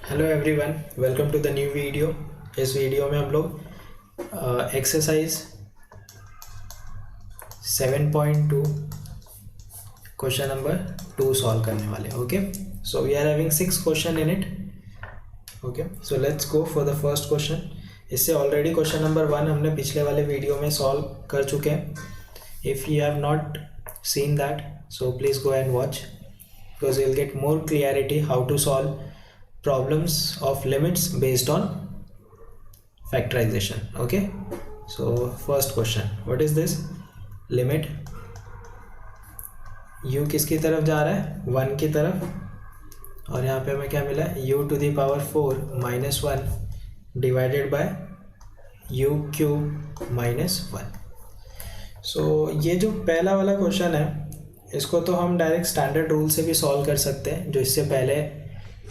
Hello everyone, welcome to the new video. इस video में हम लोग एक्सरसाइज 7.2 क्वेश्चन नंबर 2 सॉल्व करने वाले हैं। Okay, so we are having 6 question in it. Okay, so let's go for the first question. इससे already question number 1 हमने पिछले वाले वीडियो में सॉल्व कर चुके हैं। If you have not seen that, so please go and watch because you'll get more clarity how to solve problems of limits based on factorization. Okay, so first question, what is this? Limit u किसकी तरफ जा रहा है? 1 की तरफ, और यहाँ पे हमें क्या मिला है? u to the power 4 minus 1 divided by u cube minus 1. सो ये जो पहला वाला क्वेश्चन है, इसको तो हम डायरेक्ट स्टैंडर्ड रूल से भी सॉल्व कर सकते हैं, जो इससे पहले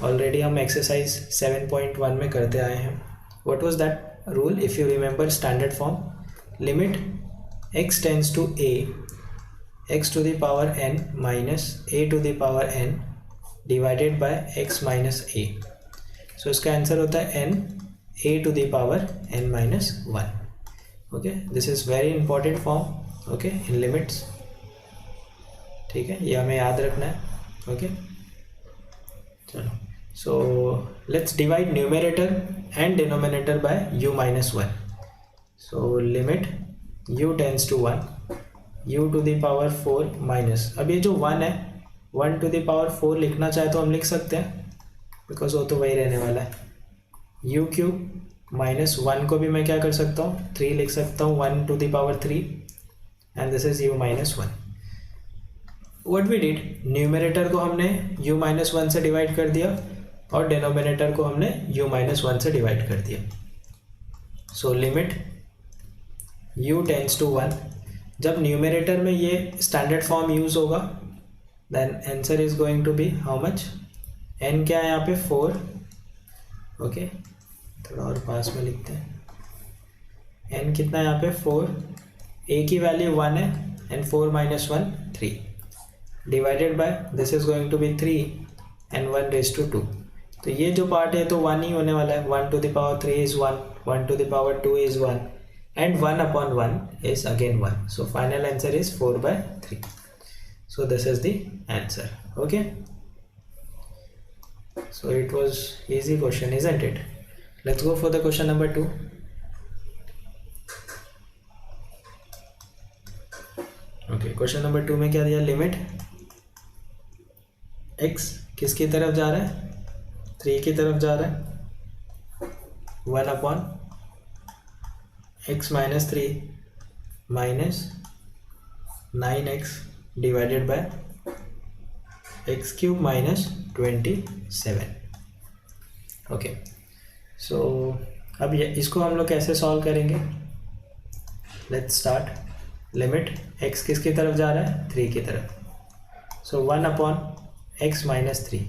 ऑलरेडी हम एक्सरसाइज 7.1 में करते आए हैं। What was that rule? If you remember standard form, limit x tends to a x to the power n minus a to the power n divided by x minus a. सो इसका answer होता है n a to the power n minus 1. Okay, this is very important form okay in limits. ठीक है, ये हमें याद रखना है। ओके, चलो, so let's divide numerator and denominator by u minus 1. So limit u tends to 1 u to the power 4 minus, अब ये जो 1 है 1 to the power 4 लिखना चाहे तो हम लिख सकते हैं, बिकॉज वो तो वही रहने वाला है। u क्यूब माइनस 1 को भी मैं क्या कर सकता हूँ? 3 लिख सकता हूँ, 1 to the power 3, and this is u minus 1. What we did, numerator को हमने u minus 1 से डिवाइड कर दिया और डिनोमिनेटर को हमने u minus 1 से डिवाइड कर दिया। So limit u tends to 1, जब न्यूमरेटर में ये स्टैंडर्ड फॉर्म यूज होगा, then answer is going to be how much? n क्या है यहाँ पे? 4. ओके, थोड़ा और पास में लिखते हैं। n कितना है यहाँ पे? 4. a की वैल्यू 1 है and 4 minus 1 3 divided by this is going to be 3 and 1 raised to 2. तो ये जो पार्ट है तो 1 ही होने वाला है। 1 to the power 3 is 1, 1 to the power 2 is 1, and 1 upon 1 is again 1. So final answer is 4 by 3. So this is the answer. Okay, so it was easy question, isn't it? Let's go for the question number 2. Okay, question number 2 में क्या दिया? Limit x किसकी तरफ जा रहा है? 3 की तरफ जा रहा है। 1 upon x minus 3 minus 9x divided by x cube minus 27. Okay, so अब ये इसको हम लोग कैसे सॉल्व करेंगे? Let's start. लिमिट x किसकी तरफ जा रहा है? 3 की तरफ। सो 1 अपॉन x माइनस 3.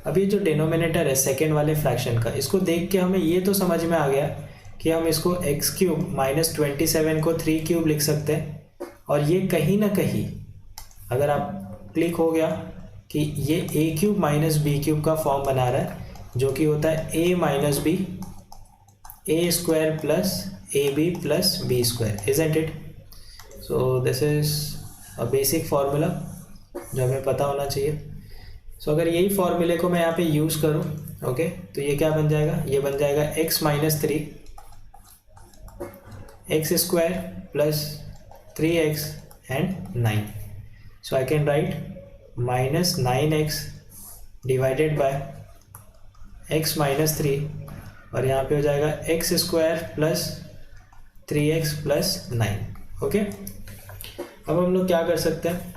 अब ये जो डिनोमिनेटर है सेकेंड वाले फ्रैक्शन का, इसको देख के हमें ये तो समझ में आ गया कि हम इसको x क्यूब माइनस 27 को 3 क्यूब लिख सकते हैं, और ये कहीं ना कहीं अगर आप क्लिक हो गया कि ये a cube minus B cube का फॉर्म बना रहा है, जो कि होता है a minus B A square plus A B plus B square, isn't it? So this is a basic formula जो हमें पता होना चाहिए। सो अगर यही फार्मूले को मैं यहाँ पे यूज़ करूँ, ओके, तो ये क्या बन जाएगा? ये बन जाएगा x minus 3 x square plus 3x and 9. So I can write minus 9x divided by x minus 3, और यहाँ पे हो जाएगा x square plus 3x plus 9. Okay, अब हम लोग क्या कर सकते हैं?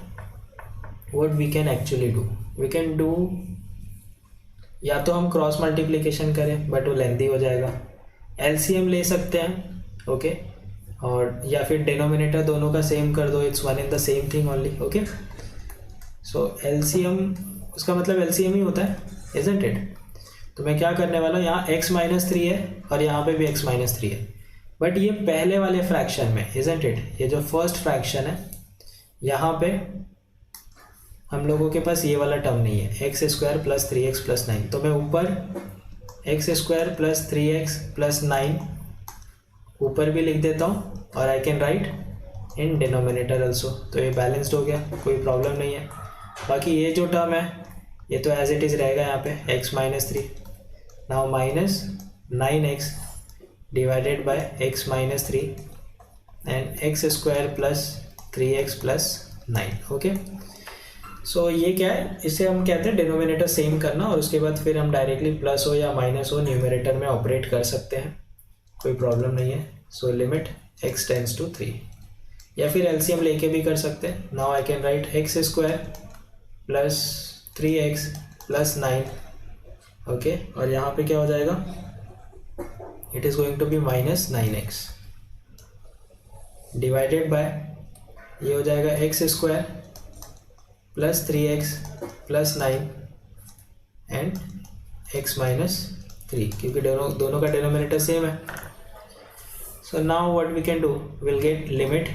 What we can actually do, we can do, या तो हम क्रॉस मल्टीप्लिकेशन करें बट वो लेंथी हो जाएगा, एलसीएम ले सकते हैं, ओके, और या फिर डिनोमिनेटर दोनों का सेम कर दो, it's one in the same thing only. Okay, so LCM, उसका मतलब एलसीएम ही होता है, इजंट इट? तो मैं क्या करने वाला हूँ, यहाँ x माइनस 3 है और यहाँ पे भी x माइनस 3 है, बट ये पहले वाले फ्रैक्शन में, इजंट इट? ये जो फर्स्ट फ्रैक्शन है, यहाँ पे हम लोगों के पास ये वाला टर्म नहीं है, x square plus 3x plus 9, तो मैं ऊपर x square plus 3x plus 9 ऊपर भी लिख देता हूँ और आई can right in denominator also. तो ये बैलेंस्ड हो गया, कोई प्रॉब्लम नहीं है। बाकी ये जो टर्म है ये तो एज इट इज़ रहेगा यहाँ पे x minus 3। Now minus 9x divided by x minus 3 and x square plus 3x plus 9। Okay, so ये क्या है, इसे हम कहते हैं डिनोमिनेटर सेम करना, और उसके बाद फिर हम डायरेक्टली प्लस हो या माइनस हो न्यूमरेटर में ऑपरेट कर सकते हैं, कोई प्रॉब्लम नहीं है। So limit x tends to 3, या फिर एलसीएम लेके भी कर सकते हैं। Now I can write X square plus 3x plus 9। Okay, और यहाँ पे क्या हो जाएगा, it is going to be minus 9x divided by ये हो जाएगा x square plus 3x plus 9 and x minus 3, क्योंकि दोनों का डिनोमिनेटर सेम है। So now what we can do, will get limit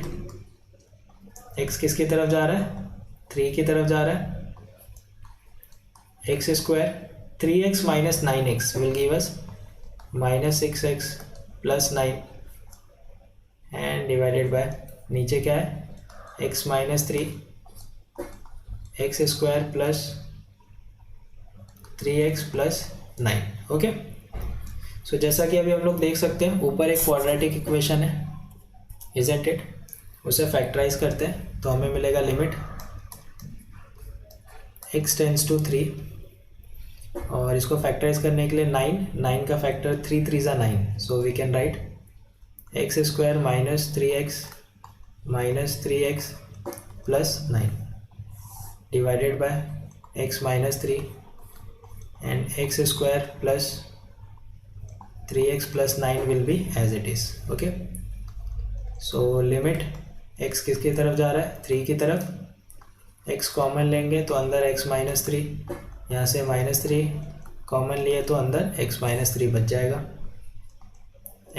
x किसकी तरफ जा रहा है, 3 की तरफ जा रहा है। X square 3x minus 9x will give us minus 6x plus 9 and divided by नीचे क्या है x minus 3 x square plus 3x plus 9। Okay, so जैसा कि अभी हम लोग देख सकते हैं ऊपर एक क्वाड्रेटिक इक्वेशन है, इजंट इट, उसे फैक्टराइज करते हैं तो हमें मिलेगा लिमिट x टेंड्स टू 3, और इसको फैक्टराइज करने के लिए 9 का फैक्टर 3 3 ज़ा 9, so we can write X square minus 3x minus 3x plus 9 divided by x minus 3 and x square plus 3x plus 9 will be as it is. Okay, so limit x किसकी तरफ जा रहा है, 3 की तरफ, x common लेंगे तो अंदर x माइनस 3, यहाँ से माइनस 3 कॉमन लिए तो अंदर x माइनस 3 बच जाएगा।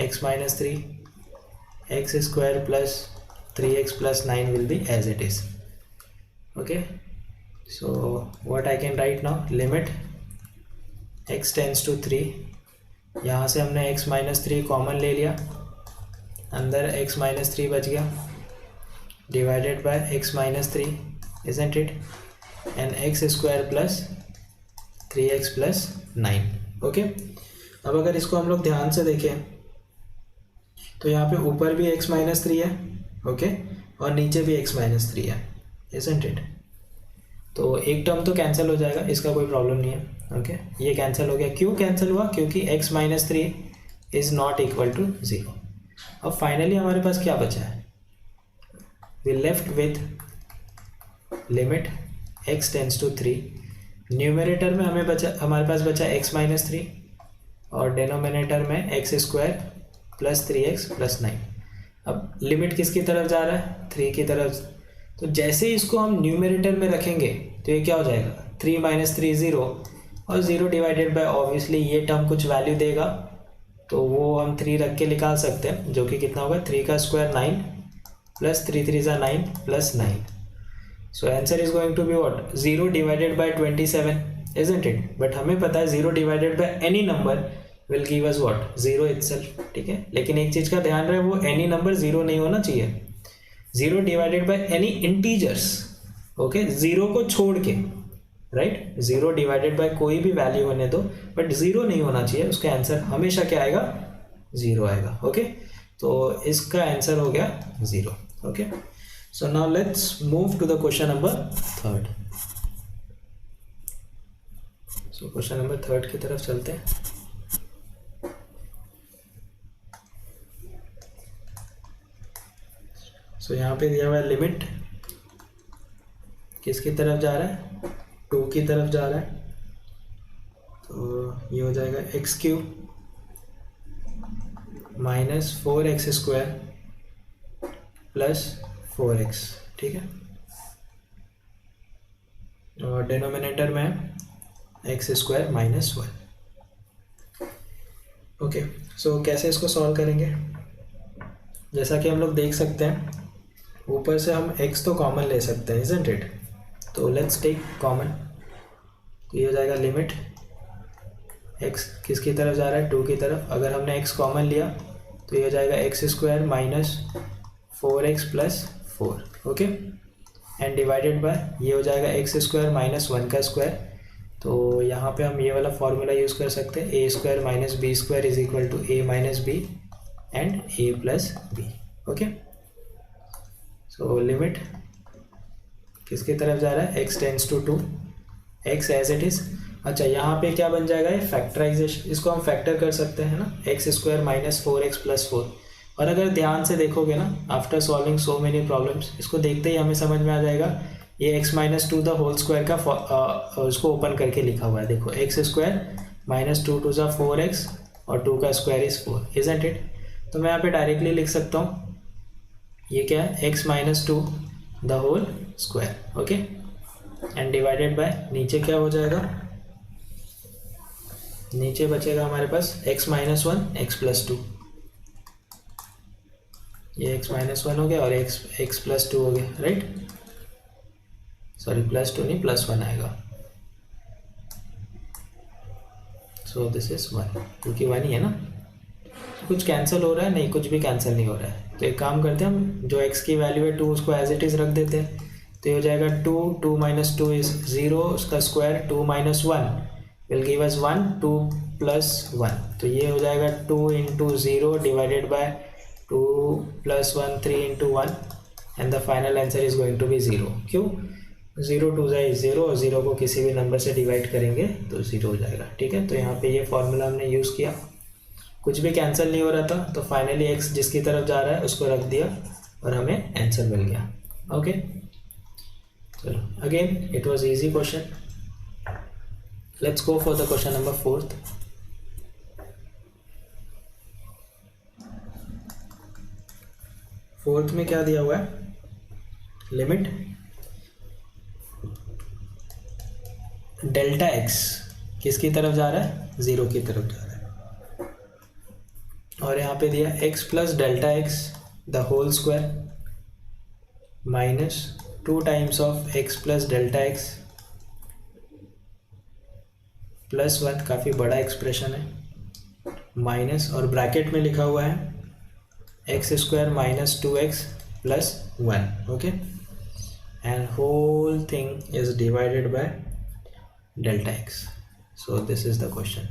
x minus 3 x square plus 3x plus 9 will be as it is. Okay, so what I can write now, limit x tends to 3, यहाँ से हमने x माइनस 3 कॉमन ले लिया, अंदर x माइनस 3 बच गया, divided by x minus 3, isn't it, and x square plus 3x plus 9। Okay, अब अगर इसको हम लोग ध्यान से देखें तो यहाँ पे ऊपर भी x माइनस 3 है, ओके, और नीचे भी x माइनस 3 है, isn't it। तो एक टर्म तो कैंसिल हो जाएगा, इसका कोई प्रॉब्लम नहीं है। ओके, ये कैंसिल हो गया, क्यों कैंसिल हुआ, क्योंकि x minus 3 is not equal to 0। अब फाइनली हमारे पास क्या बचा है, we left with limit x tends to 3, numerator में हमारे पास बचा x माइनस 3 और डिनोमिनेटर में x square plus 3x plus 9। अब लिमिट किसकी तरफ जा रहा है, 3 की तरफ, तो जैसे इसको हम न्यूमरेटर में रखेंगे तो ये क्या हो जाएगा, 3 माइनस 3 0, और 0 डिवाइडेड बाय ऑब्वियसली ये टर्म कुछ वैल्यू देगा तो वो हम 3 रख के निकाल सकते हैं, जो कि कितना होगा, 3 का स्क्वायर 9 प्लस 3 3 ज़ा 9 plus 9। So answer is going to be what, 0 divided by 27, isn't it. But हमें पता है 0 divided by any number will give us what, 0 itself. ठीक है, लेकिन एक चीज़ का ध्यान रहे, वो एनी नंबर 0 नहीं होना चाहिए, 0 divided by any integers. Okay, 0 को छोड़ के, राइट, 0 डिवाइडेड बाय कोई भी वैल्यू होने दो, बट 0 नहीं होना चाहिए, उसका आंसर हमेशा क्या आएगा, 0 आएगा। ओके, तो इसका आंसर हो गया 0। Okay, so now let's move to the question number 3। So question number 3 की तरफ चलते हैं। सो यहाँ पे दिया हुआ है लिमिट किसकी तरफ जा रहा है, 2 की तरफ जा रहा है, तो ये हो जाएगा x cube minus 4x square plus 4x। ठीक है, और डिनोमिनेटर में एक्स स्क्वायर माइनस 1। ओके, सो कैसे इसको सॉल्व करेंगे, जैसा कि हम लोग देख सकते हैं ऊपर से हम x तो कॉमन ले सकते हैं, isn't it? तो लेट्स टेक कॉमन, तो ये हो जाएगा लिमिट x किसकी तरफ जा रहा है, 2 की तरफ। अगर हमने x कॉमन लिया तो ये हो जाएगा x square minus 4x plus 4, okay, and divided by ये हो जाएगा एक्स स्क्वायर माइनस 1 का स्क्वायर। तो यहाँ पे हम ये वाला फॉर्मूला यूज़ कर सकते हैं, a square minus b square is equal to a minus b and a plus b, okay. So limit किसकी तरफ जा रहा है, x tends to 2, x as it is. अच्छा, यहाँ पे क्या बन जाएगा, ये फैक्टराइजेशन, इसको हम फैक्टर कर सकते हैं ना, x square minus 4x plus 4। और अगर ध्यान से देखोगे ना, after solving so many problems, इसको देखते ही हमें समझ में आ जाएगा ये x minus 2 the whole square का उसको ओपन करके लिखा हुआ है। देखो एक्स स्क्वायर माइनस 2 टू ज़ा 4x और 2 का स्क्वायर इज़ 4, इजंट इट। तो मैं यहाँ पे डायरेक्टली लिख सकता हूँ ये क्या है, x minus 2 the whole square, okay, and divided by नीचे क्या हो जाएगा, नीचे बचेगा हमारे पास x माइनस 1 x प्लस 2, ये x माइनस 1 हो गया और x प्लस 2 हो गया, राइट। सॉरी प्लस 2 नहीं, प्लस 1 आएगा। सो दिस इज 1, क्योंकि 1 ही है ना। कुछ कैंसिल हो रहा है, नहीं कुछ भी कैंसिल नहीं हो रहा है। तो एक काम करते हैं, हम जो x की वैल्यू है 2 उसको एज इट इज़ रख देते हैं। तो ये हो जाएगा 2 माइनस 2 इज 0, उसका square 2 minus 1 will give us 1, 2 plus 1। तो ये हो जाएगा 2 into 0 divided by 2 plus 1, 3 into 1 and the final answer is going to be 0। क्यों, 0 2 इज 0 और 0 को किसी भी नंबर से डिवाइड करेंगे तो 0 हो जाएगा, ठीक है। तो यहाँ पे ये फॉर्मूला हमने यूज़ किया, कुछ भी कैंसिल नहीं हो रहा था, तो फाइनली x जिसकी तरफ जा रहा है उसको रख दिया और हमें आंसर मिल गया, ओके। चलो again it was easy question, let's go for the question number 4th। Fourth में क्या दिया हुआ है, लिमिट डेल्टा x किसकी तरफ जा रहा है, 0 की तरफ जा रहा है। और यहाँ पे दिया x plus delta x the whole square minus 2 times of x plus delta x plus 1, काफ़ी बड़ा एक्सप्रेशन है, माइनस और ब्रैकेट में लिखा हुआ है x square minus 2x plus 1, okay, and whole thing is divided by delta x। So this is the question.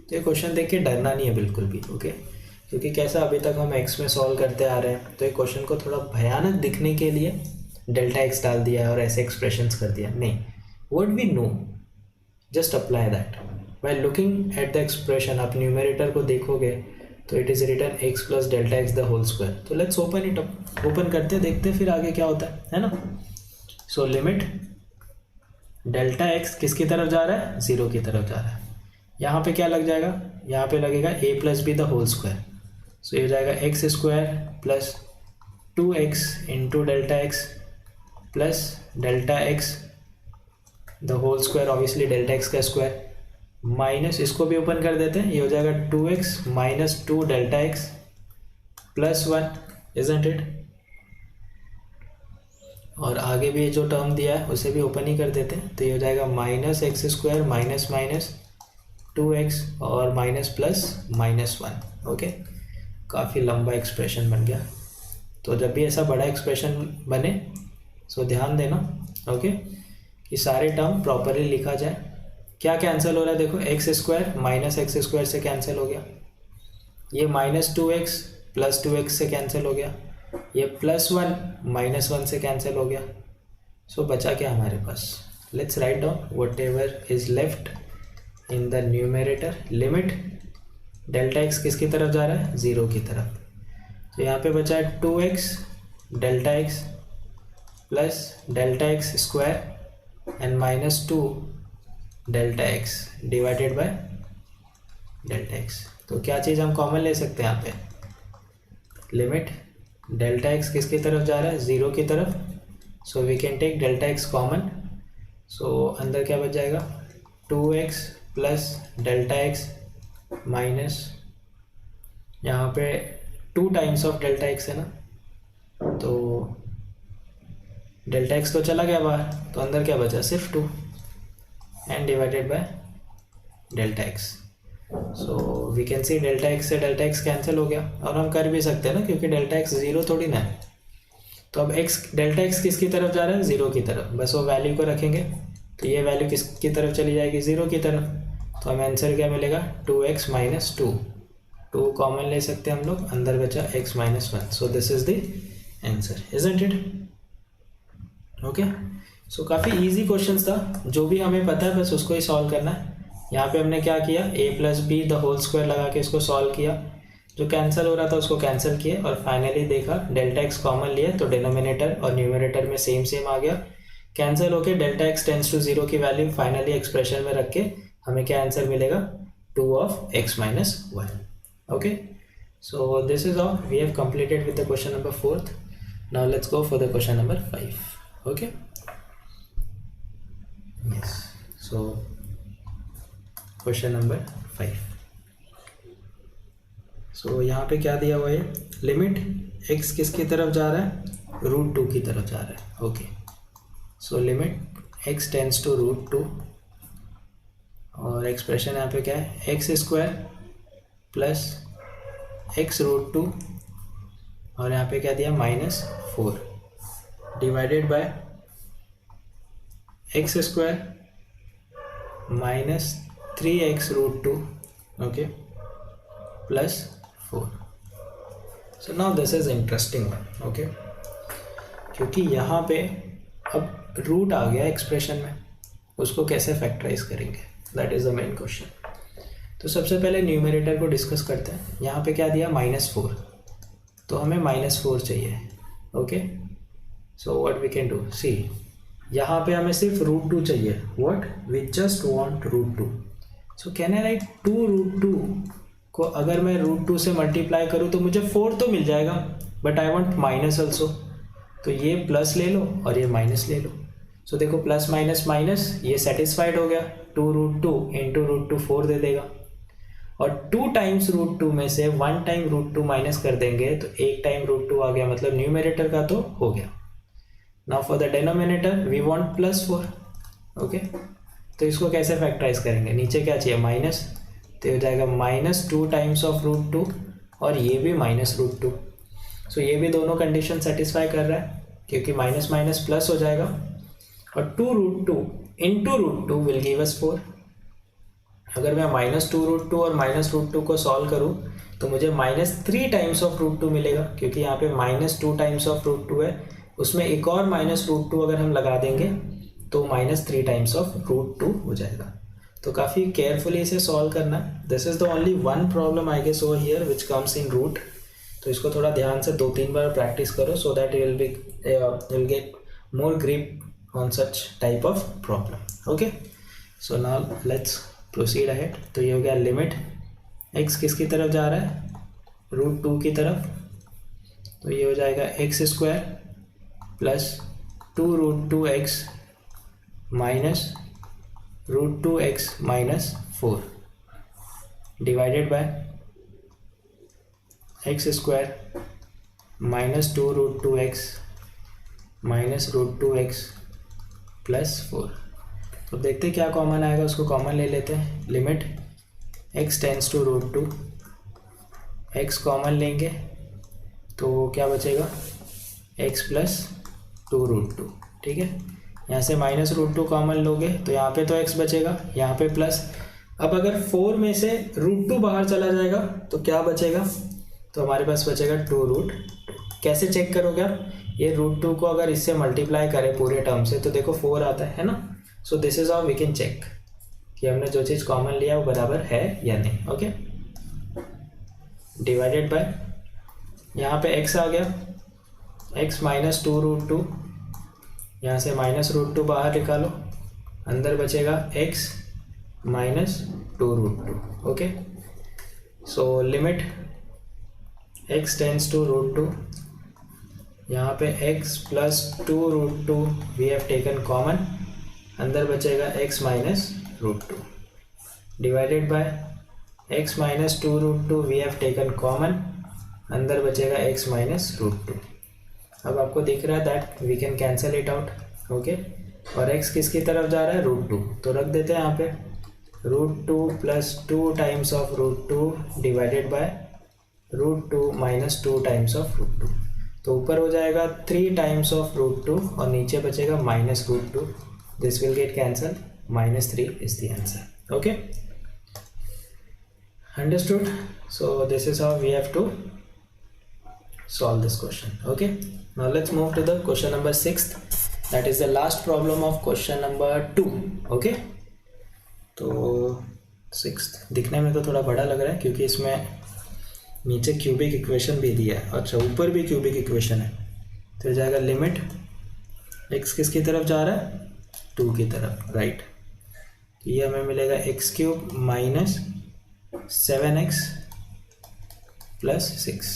तो ये क्वेश्चन देख के डरना नहीं है बिल्कुल भी, ओके, क्योंकि कैसा अभी तक हम x में सॉल्व करते आ रहे हैं, तो ये क्वेश्चन को थोड़ा भयानक दिखने के लिए डेल्टा x डाल दिया है और ऐसे एक्सप्रेशंस कर दिया, नहीं, what we know just apply that while looking at the expression. आप न्यूमरेटर को देखोगे तो it is written x plus delta x the whole square. तो let's open it up, open करते देखते फिर आगे क्या होता है ना। सो लिमिट डेल्टा x किसकी तरफ जा रहा है, 0 की तरफ जा रहा है। यहाँ पे क्या लग जाएगा, यहाँ पे लगेगा a plus b the whole square. So ये हो जाएगा x square plus 2x into delta x plus delta x the whole square, obviously delta x का स्क्वायर, माइनस इसको भी ओपन कर देते हैं, ये हो जाएगा 2x minus 2 delta x plus 1, isn't it. और आगे भी जो टर्म दिया है उसे भी ओपन ही कर देते हैं, तो ये हो जाएगा minus x square minus minus 2x और माइनस प्लस माइनस 1, ओके। काफ़ी लंबा एक्सप्रेशन बन गया। तो जब भी ऐसा बड़ा एक्सप्रेशन बने सो ध्यान देना, ओके, कि सारे टर्म प्रॉपरली लिखा जाए। क्या कैंसिल हो रहा है, देखो x square minus x square से कैंसिल हो गया, ये माइनस 2x प्लस 2x से कैंसिल हो गया, ये प्लस 1 माइनस 1 से कैंसिल हो गया। सो बचा क्या हमारे पास, let's write down whatever is left in the numerator. Limit delta x किसकी तरफ जा रहा है, 0 की तरफ। तो यहाँ पे बचा है 2x delta x plus delta x square and minus 2 delta x divided by delta x। तो क्या चीज़ हम कॉमन ले सकते हैं यहाँ पे, लिमिट डेल्टा x किसकी तरफ जा रहा है, 0 की तरफ। So we can take delta x common. So अंदर क्या बच जाएगा, 2x plus delta x minus यहाँ पे 2 टाइम्स ऑफ डेल्टा x है ना, तो डेल्टा x तो चला गया बाहर, तो अंदर क्या बचा, सिर्फ 2 and divided by delta x। So we can see delta x से डेल्टा एक्स कैंसिल हो गया, और हम कर भी सकते हैं ना, क्योंकि डेल्टा एक्स ज़ीरो थोड़ी ना है। तो अब एक्स डेल्टा एक्स किसकी तरफ जा रहा है, ज़ीरो की तरफ, बस वो वैल्यू को रखेंगे तो ये वैल्यू किसकी तरफ चली जाएगी, ज़ीरो की तरफ। तो हमें आंसर क्या मिलेगा, 2x माइनस 2 कॉमन ले सकते हैं हम लोग, अंदर बचा x minus 1। So this is the answer, isn't it? Okay, so काफ़ी इजी क्वेश्चन था, जो भी हमें पता है बस उसको ही सॉल्व करना है। यहाँ पे हमने क्या किया, a plus b the whole square लगा के इसको सॉल्व किया, जो कैंसिल हो रहा था उसको कैंसिल किए, और फाइनली देखा डेल्टा एक्स कॉमन लिया तो डिनोमिनेटर और न्यूमरेटर में सेम सेम आ गया, कैंसिल होके डेल्टा एक्स टेंस टू 0 की वैल्यू फाइनली एक्सप्रेशन में रख के हमें क्या आंसर मिलेगा, 2 of x minus 1. Okay, so this is all we have completed with the question number 4th. Now let's go for the question number 5. Okay, yes, so question number 5. So यहाँ पे क्या दिया हुआ है, लिमिट x किसकी तरफ जा रहा है, √2 की तरफ जा रहा है। Okay, so limit x tends to √2, और एक्सप्रेशन यहाँ पे क्या है, एक्स स्क्वायर प्लस एक्स √2, और यहाँ पे क्या दिया, -4 divided by x square minus 3x √2, okay, plus 4। So now this is interesting one, okay, क्योंकि यहाँ पे अब रूट आ गया एक्सप्रेशन में, उसको कैसे फैक्टराइज करेंगे, that is the main question. तो सबसे पहले न्यूमरेटर को डिस्कस करते हैं। यहाँ पे क्या दिया, -4, तो हमें -4 चाहिए। Okay, so what we can do, see यहाँ पे हमें सिर्फ √2 चाहिए, what, we just want √2। So can I write 2√2 को अगर मैं √2 से मल्टीप्लाई करूँ तो मुझे 4 तो मिल जाएगा, but I want minus also, तो ये प्लस ले लो और ये माइनस ले लो। सो देखो प्लस माइनस माइनस, ये सेटिस्फाइड हो गया, 2√2 इंटू √2 4 दे देगा, और 2 टाइम्स √2 में से 1 टाइम √2 माइनस कर देंगे तो 1 टाइम √2 आ गया, मतलब न्यूमरेटर का तो हो गया। Now for the denominator we want +4। Okay, तो इसको कैसे फैक्टराइज करेंगे, नीचे क्या चाहिए, माइनस, तो हो जाएगा -2 टाइम्स ऑफ √2, और ये भी -√2। सो ये भी दोनों कंडीशन सेटिस्फाई कर रहा है, क्योंकि माइनस माइनस प्लस हो जाएगा, और 2√2 इंटू √2 विल गिव अस 4। अगर मैं -2√2 और -√2 को सॉल्व करूँ तो मुझे -3 टाइम्स ऑफ √2 मिलेगा, क्योंकि यहाँ पे -2 टाइम्स ऑफ √2 है, उसमें एक और -√2 अगर हम लगा देंगे तो -3 टाइम्स ऑफ √2 हो जाएगा। तो काफ़ी केयरफुली इसे सॉल्व करना। This is the only one problem I guess over here which comes in root, तो इसको थोड़ा ध्यान से 2-3 बार प्रैक्टिस करो, so that you will get more grip on such type of problem. Okay, so now let's proceed ahead. तो ये हो गया लिमिट x किसकी तरफ जा रहा है, √2 की तरफ, तो ये हो जाएगा x square plus 2√2x minus √2x minus 4 divided by x square minus 2√2x minus √2x plus 4। तो देखते क्या कॉमन आएगा, उसको कॉमन ले लेते हैं। Limit x tends to √2, x common लेंगे तो क्या बचेगा, x प्लस 2√2, ठीक है। यहाँ से -√2 कॉमन लोगे तो यहाँ पे तो x बचेगा, यहाँ पे प्लस। अब अगर 4 में से √2 बाहर चला जाएगा तो क्या बचेगा, तो हमारे पास बचेगा 2√2। कैसे चेक करोगे आप, ये √2 को अगर इससे मल्टीप्लाई करें पूरे टर्म से तो देखो 4 आता है ना। So this is how we can check कि हमने जो चीज़ कॉमन लिया वो बराबर है या नहीं। ओके, डिवाइडेड बाय यहाँ पे x आ गया, x माइनस 2√2, यहाँ से -√2 बाहर निकालो, अंदर बचेगा x minus 2√2। Okay, so limit x tends to √2, यहाँ पे x plus 2√2 we have taken common, अंदर बचेगा x minus √2 divided by x minus 2√2 we have taken common, अंदर बचेगा x माइनस √2। अब आपको दिख रहा है that we can cancel it out. Okay, और x किसकी तरफ जा रहा है, √2, तो रख देते हैं यहाँ पे √2 plus 2 times of √2 divided by √2 minus 2 times of √2। तो ऊपर हो जाएगा 3 टाइम्स ऑफ √2 और नीचे बचेगा minus √2। This will get cancel, -3 is the answer. Okay, understood? So this is how we have to solve this question. Okay, now let's move to the question number 6th, that is the last problem of question number 2. okay, तो 6th दिखने में तो थोड़ा बड़ा लग रहा है क्योंकि इसमें नीचे क्यूबिक इक्वेशन भी दिया है, अच्छा ऊपर भी क्यूबिक इक्वेशन है। तो जाएगा लिमिट x किसकी तरफ जा रहा है, 2 की तरफ, राइट। तो ये हमें मिलेगा x³ माइनस 7x प्लस 6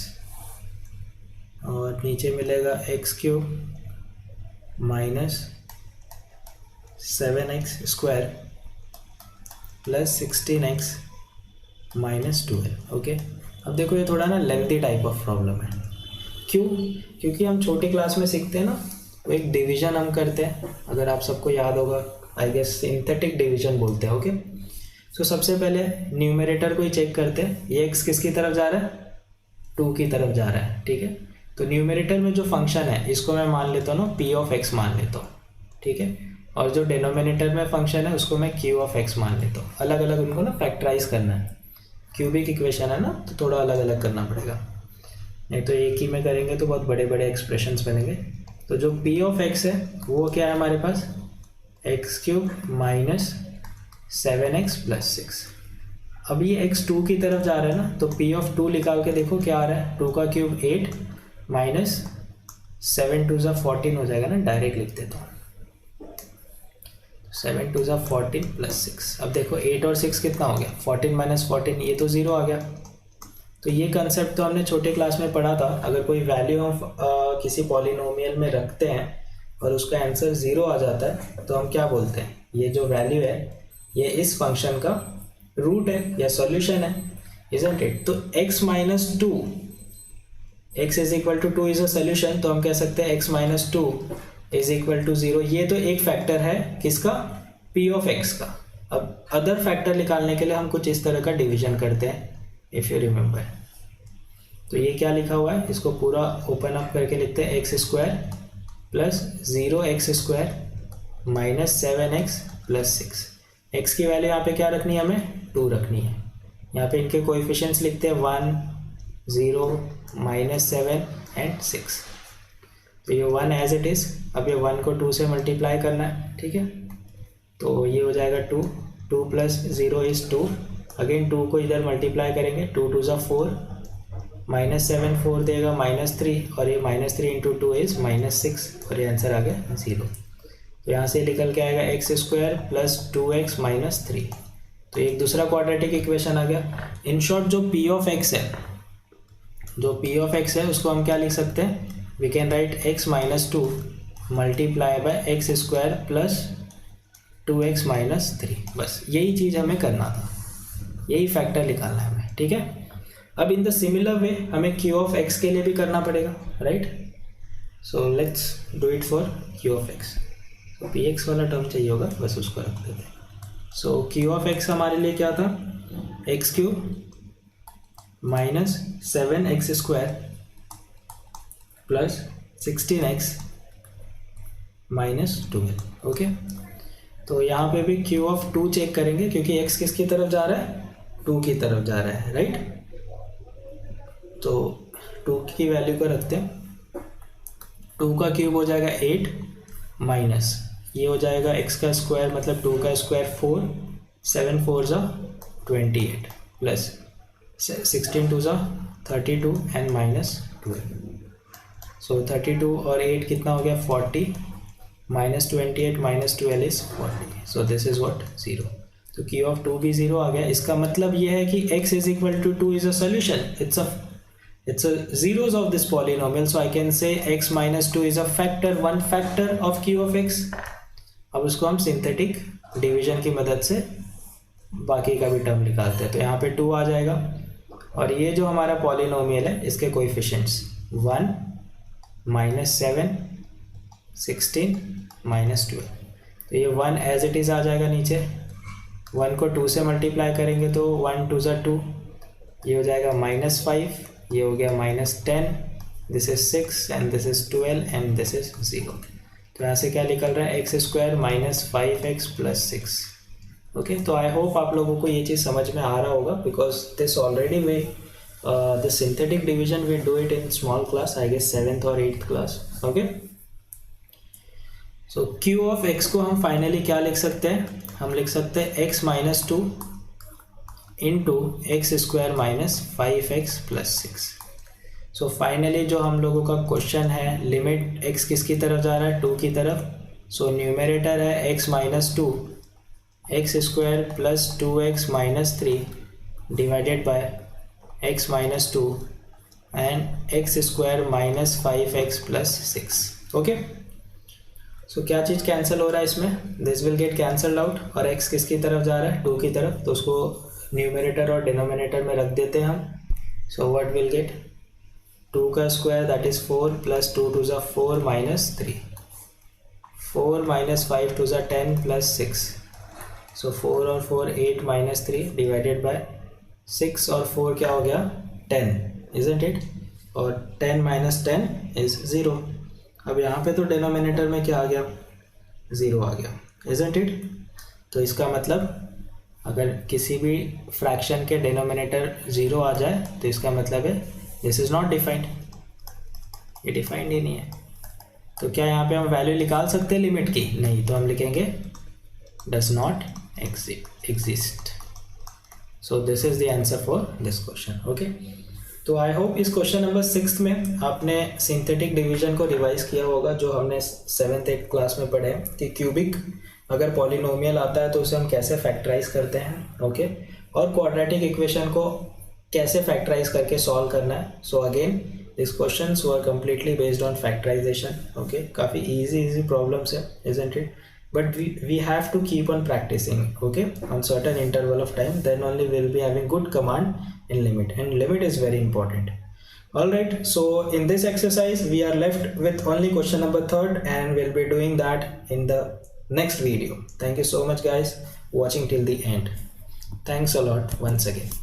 और नीचे मिलेगा x³ minus 7x square plus 16x minus 12। Okay, अब देखो ये थोड़ा ना लेंथी टाइप ऑफ प्रॉब्लम है। क्यों? क्योंकि हम छोटी क्लास में सीखते हैं ना, तो एक डिवीजन हम करते हैं, अगर आप सबको याद होगा, आई गेस सिंथेटिक डिवीजन बोलते हैं। ओके, सो सबसे पहले न्यूमरेटर को ही चेक करते हैं। ये x किसकी तरफ जा रहा है, 2 की तरफ जा रहा है, ठीक है। तो न्यूमरेटर में जो फंक्शन है इसको मैं मान लेता हूँ ना p(x) मान लेता हूँ, ठीक है। और जो डिनोमिनेटर में फंक्शन है उसको मैं q(x) मान लेता हूँ। अलग अलग उनको ना फैक्टराइज करना है, क्यूबिक इक्वेशन है ना, तो थोड़ा अलग अलग करना पड़ेगा, नहीं तो एक ही में करेंगे तो बहुत बड़े बड़े एक्सप्रेशंस बनेंगे। तो जो p(x) है वो क्या है हमारे पास, x³ माइनस 7x प्लस 6। अब ये x 2 की तरफ जा रहा है ना, तो p(2) निकाल के देखो क्या आ रहा है, 2 का क्यूब 8 माइनस 7 2 ज़ा 14 हो जाएगा ना, डायरेक्ट लिख देता हूँ, 7 2 ज़ा 14 प्लस 6। अब देखो 8 और 6 कितना हो गया, 14 माइनस 14, ये तो 0 आ गया। तो ये कंसेप्ट तो हमने छोटे क्लास में पढ़ा था, अगर कोई वैल्यू ऑफ किसी पॉलिनोमियल में रखते हैं और उसका आंसर 0 आ जाता है तो हम क्या बोलते हैं, ये जो वैल्यू है ये इस फंक्शन का रूट है या सॉल्यूशन है, इजंट इट। तो x minus 2, x is equal to 2 is a solution, तो हम कह सकते हैं x minus 2 is equal to 0। ये तो एक फैक्टर है किसका, p(x) का। अब अदर फैक्टर निकालने के लिए हम कुछ इस तरह का डिवीजन करते हैं, इफ यू रिमेंबर। तो ये क्या लिखा हुआ है, इसको पूरा ओपन अप करके लिखते हैं, x² plus 0x² minus 7x plus 6। x की वैल्यू यहाँ पे क्या रखनी है, हमें 2 रखनी है। यहाँ पे इनके कोएफिशिएंट्स लिखते हैं 1 0 माइनस 7 एंड 6। तो ये 1 एज इट इज़। अब ये 1 को 2 से मल्टीप्लाई करना है, ठीक है। तो ये हो जाएगा 2, 2 प्लस 0 इज़ 2, अगेन 2 को इधर मल्टीप्लाई करेंगे, 2 2 ज़ा 4, माइनस 7 4 देगा -3, और ये -3 इंटू 2 इज़ -6, और ये आंसर आ गया 0। तो यहाँ से निकल के आएगा x² प्लस 2x माइनस 3। तो एक दूसरा क्वाड्रेटिक इक्वेशन आ गया। इन शॉर्ट जो p(x) है, जो p(x) है उसको हम क्या लिख सकते हैं, we can write x minus 2 multiply by x² plus 2x minus 3। बस यही चीज़ हमें करना था, यही फैक्टर निकालना है हमें, ठीक है। अब इन द सिमिलर वे हमें q(x) के लिए भी करना पड़ेगा, right. So let's do it for q(x). तो px वाला टर्म चाहिए होगा, बस उसको रख देते हैं। सो q(x) हमारे लिए क्या था, x³ minus 7x² plus 16x minus 12। Okay, तो यहाँ पे भी q(2) चेक करेंगे क्योंकि x किसकी तरफ जा रहा है, 2 की तरफ जा रहा है, राइट। तो 2 की वैल्यू को रखते हैं, 2 का क्यूब हो जाएगा 8 माइनस ये हो जाएगा x का स्क्वायर मतलब 2 का स्क्वायर 4, 7 4 ज़ा 28 प्लस 16 2 ज़ा 32 एंड माइनस 12। सो 32 और 8 कितना हो गया 40, minus 28 minus 12 is 40। So this is what 0। तो q(2) भी 0 आ गया। इसका मतलब ये है कि x is equal to 2 is a solution, it's a zeros of this polynomial, so I can say x minus 2 is a factor, one factor of q(x). अब उसको हम सिंथेटिक डिवीजन की मदद से बाकी का भी टर्म निकालते हैं। तो यहाँ पे 2 आ जाएगा, और ये जो हमारा पॉलिनोमियल है इसके कोएफिशिएंट्स 1 माइनस 7 16 माइनस 12। तो ये 1 एज इट इज़ आ जाएगा नीचे, 1 को 2 से मल्टीप्लाई करेंगे तो 1 2 ज़ा 2, ये हो जाएगा -5, ये हो गया -10, this is 6 and this is 12 and this is 0। तो यहाँ से क्या निकल रहा है, x square minus 5x plus 6। Okay, तो आई होप आप लोगों को ये चीज़ समझ में आ रहा होगा, because this already way the synthetic division we do it in small class, I guess 7th और 8th class. Okay, so q of x को हम फाइनली क्या लिख सकते हैं, हम लिख सकते हैं x minus 2 into x square minus 5x plus 6। So finally जो हम लोगों का क्वेश्चन है, लिमिट x किसकी तरफ जा रहा है, 2 की तरफ। सो न्यूमरेटर है x minus 2 x square plus 2x minus 3 divided by x minus 2 and x square minus 5x plus 6। Okay, so क्या चीज़ कैंसिल हो रहा है इसमें, this will get cancelled out, और x किसकी तरफ जा रहा है, 2 की तरफ, तो उसको न्यूमरेटर और डिनोमिनेटर में रख देते हैं हम। सो व्हाट विल गेट, 2 का स्क्वायर दैट इज़ 4 प्लस 2 2 ज़ा 4 माइनस 3, 4 माइनस 5 2 ज़ा 10 प्लस 6। सो 4 और 4 8 माइनस 3 डिवाइडेड बाय 6 और 4 क्या हो गया, 10, इजंट इट, और 10 माइनस 10 इज़ 0। अब यहाँ पे तो डिनोमिनेटर में क्या आ गया, 0 आ गया, इजंट इट। तो इसका मतलब अगर किसी भी फ्रैक्शन के डिनोमिनेटर 0 आ जाए तो इसका मतलब है दिस इज़ नॉट डिफाइंड, ये डिफाइंड ही नहीं है। तो क्या यहाँ पे हम वैल्यू निकाल सकते हैं लिमिट की, नहीं, तो हम लिखेंगे does not exist. So this is the answer for this question. Okay, तो आई होप इस क्वेश्चन नंबर 6 में आपने सिंथेटिक डिवीजन को रिवाइज किया होगा, जो हमने 7th 8th क्लास में पढ़े कि क्यूबिक अगर पॉलिनोमियल आता है तो उसे हम कैसे फैक्टराइज करते हैं। ओके, और क्वाड्रेटिक इक्वेशन को कैसे फैक्टराइज करके सॉल्व करना है। So again this questions were completely based on factorisation. Okay, काफ़ी इजी प्रॉब्लम्स है, isn't it, but we have to keep on practicing, okay, on certain interval of time, then only we'll be having good command in limit, and limit is very important. All right, so in this exercise we are left with only question number 3rd, and we'll be doing that in the next video. Thank you so much guys watching till the end. Thanks a lot once again.